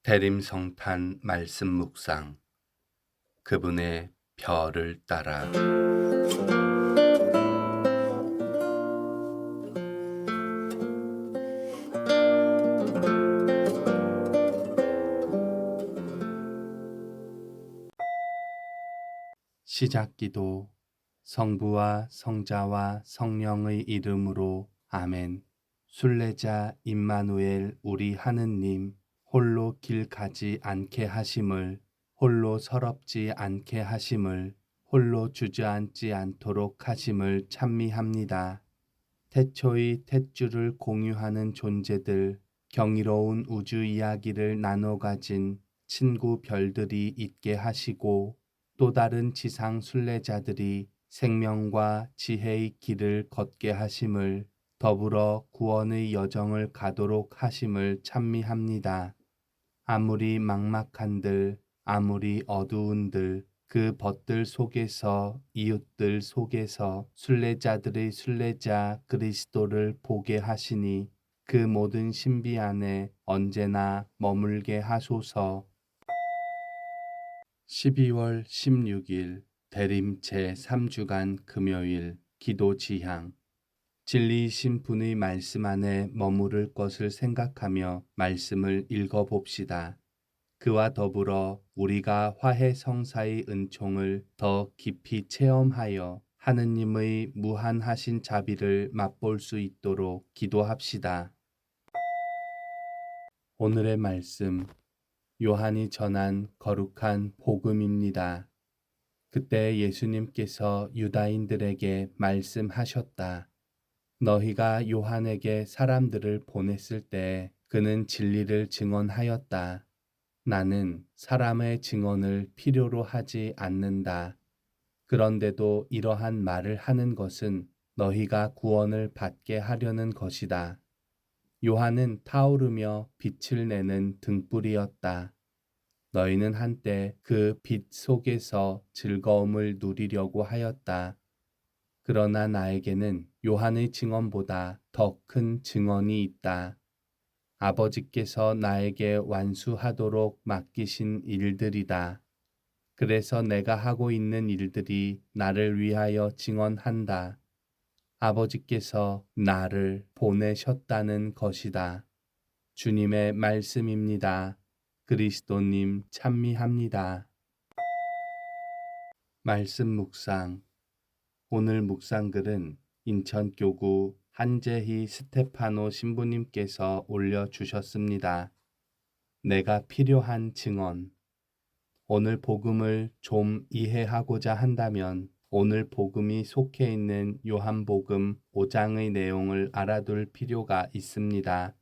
대림성탄 말씀 묵상. 그분의 별을 따라. 시작기도. 성부와 성자와 성령의 이름으로 아멘. 순례자 임마누엘 우리 하느님, 홀로 길 가지 않게 하심을, 홀로 서럽지 않게 하심을, 홀로 주저앉지 않도록 하심을 찬미합니다. 태초의 탯줄을 공유하는 존재들, 경이로운 우주 이야기를 나눠 가진 친구 별들이 있게 하시고, 또 다른 지상 순례자들이 생명과 지혜의 길을 걷게 하심을, 더불어 구원의 여정을 가도록 하심을 찬미합니다. 아무리 막막한들, 아무리 어두운들, 그 벗들 속에서, 이웃들 속에서 순례자들의 순례자 그리스도를 보게 하시니 그 모든 신비 안에 언제나 머물게 하소서. 12월 16일 대림 제3주간 금요일 기도 지향. 진리이신 분의 말씀 안에 머무를 것을 생각하며 말씀을 읽어봅시다. 그와 더불어 우리가 화해 성사의 은총을 더 깊이 체험하여 하느님의 무한하신 자비를 맛볼 수 있도록 기도합시다. 오늘의 말씀, 요한이 전한 거룩한 복음입니다. 그때 예수님께서 유다인들에게 말씀하셨다. 너희가 요한에게 사람들을 보냈을 때 그는 진리를 증언하였다. 나는 사람의 증언을 필요로 하지 않는다. 그런데도 이러한 말을 하는 것은 너희가 구원을 받게 하려는 것이다. 요한은 타오르며 빛을 내는 등불이었다. 너희는 한때 그 빛 속에서 즐거움을 누리려고 하였다. 그러나 나에게는 요한의 증언보다 더 큰 증언이 있다. 아버지께서 나에게 완수하도록 맡기신 일들이다. 그래서 내가 하고 있는 일들이 나를 위하여 증언한다. 아버지께서 나를 보내셨다는 것이다. 주님의 말씀입니다. 그리스도님 찬미합니다. 말씀 묵상. 오늘 묵상글은 인천교구 한재희 스테파노 신부님께서 올려주셨습니다. 내가 필요한 증언. 오늘 복음을 좀 이해하고자 한다면 오늘 복음이 속해 있는 요한복음 5장의 내용을 알아둘 필요가 있습니다.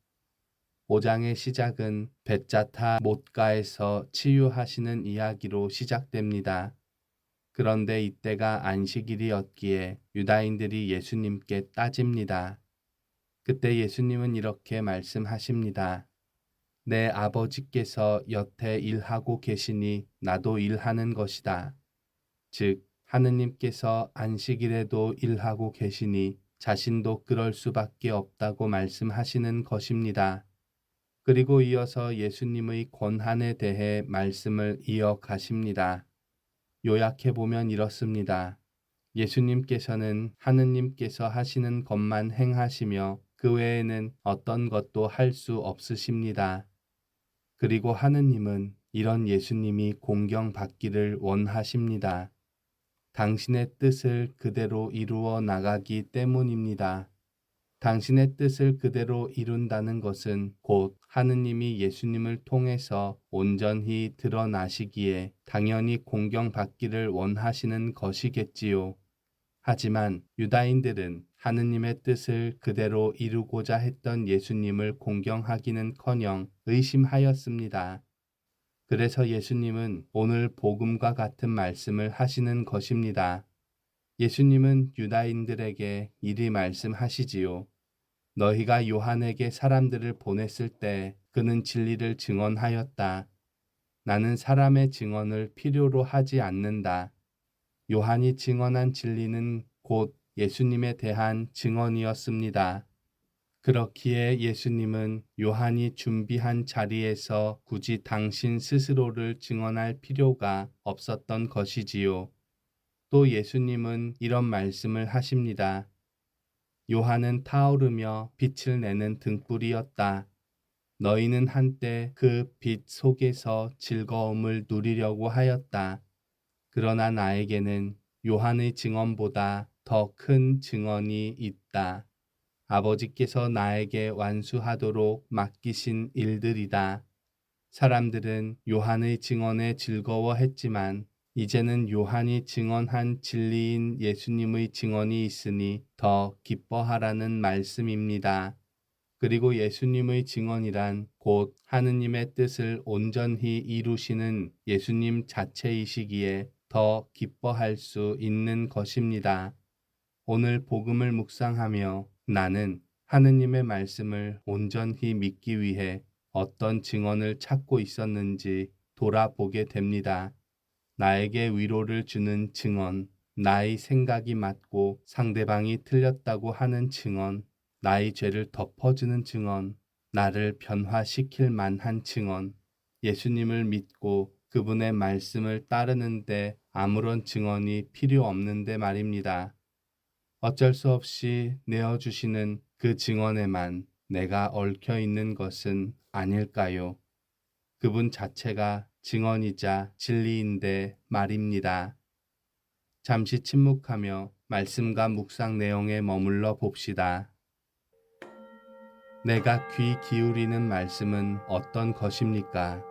5장의 시작은 벳자타 못가에서 치유하시는 이야기로 시작됩니다. 그런데 이때가 안식일이었기에 유다인들이 예수님께 따집니다. 그때 예수님은 이렇게 말씀하십니다. 내 아버지께서 여태 일하고 계시니 나도 일하는 것이다. 즉, 하느님께서 안식일에도 일하고 계시니 자신도 그럴 수밖에 없다고 말씀하시는 것입니다. 그리고 이어서 예수님의 권한에 대해 말씀을 이어가십니다. 요약해보면 이렇습니다. 예수님께서는 하느님께서 하시는 것만 행하시며 그 외에는 어떤 것도 할 수 없으십니다. 그리고 하느님은 이런 예수님이 공경받기를 원하십니다. 당신의 뜻을 그대로 이루어 나가기 때문입니다. 당신의 뜻을 그대로 이룬다는 것은 곧 하느님이 예수님을 통해서 온전히 드러나시기에 당연히 공경받기를 원하시는 것이겠지요. 하지만 유다인들은 하느님의 뜻을 그대로 이루고자 했던 예수님을 공경하기는커녕 의심하였습니다. 그래서 예수님은 오늘 복음과 같은 말씀을 하시는 것입니다. 예수님은 유다인들에게 이리 말씀하시지요. 너희가 요한에게 사람들을 보냈을 때 그는 진리를 증언하였다. 나는 사람의 증언을 필요로 하지 않는다. 요한이 증언한 진리는 곧 예수님에 대한 증언이었습니다. 그렇기에 예수님은 요한이 준비한 자리에서 굳이 당신 스스로를 증언할 필요가 없었던 것이지요. 또 예수님은 이런 말씀을 하십니다. 요한은 타오르며 빛을 내는 등불이었다. 너희는 한때 그 빛 속에서 즐거움을 누리려고 하였다. 그러나 나에게는 요한의 증언보다 더 큰 증언이 있다. 아버지께서 나에게 완수하도록 맡기신 일들이다. 사람들은 요한의 증언에 즐거워했지만 이제는 요한이 증언한 진리인 예수님의 증언이 있으니 더 기뻐하라는 말씀입니다. 그리고 예수님의 증언이란 곧 하느님의 뜻을 온전히 이루시는 예수님 자체이시기에 더 기뻐할 수 있는 것입니다. 오늘 복음을 묵상하며 나는 하느님의 말씀을 온전히 믿기 위해 어떤 증언을 찾고 있었는지 돌아보게 됩니다. 나에게 위로를 주는 증언, 나의 생각이 맞고 상대방이 틀렸다고 하는 증언, 나의 죄를 덮어주는 증언, 나를 변화시킬 만한 증언, 예수님을 믿고 그분의 말씀을 따르는데 아무런 증언이 필요 없는데 말입니다. 어쩔 수 없이 내어주시는 그 증언에만 내가 얽혀 있는 것은 아닐까요? 그분 자체가 증언이자 진리인데 말입니다. 잠시 침묵하며 말씀과 묵상 내용에 머물러 봅시다. 내가 귀 기울이는 말씀은 어떤 것입니까?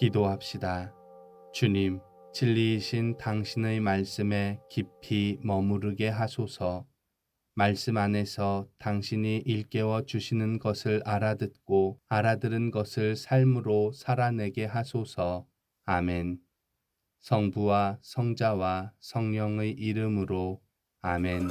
기도합시다. 주님, 진리이신 당신의 말씀에 깊이 머무르게 하소서. 말씀 안에서 당신이 일깨워 주시는 것을 알아듣고 알아들은 것을 삶으로 살아내게 하소서. 아멘. 성부와 성자와 성령의 이름으로 아멘.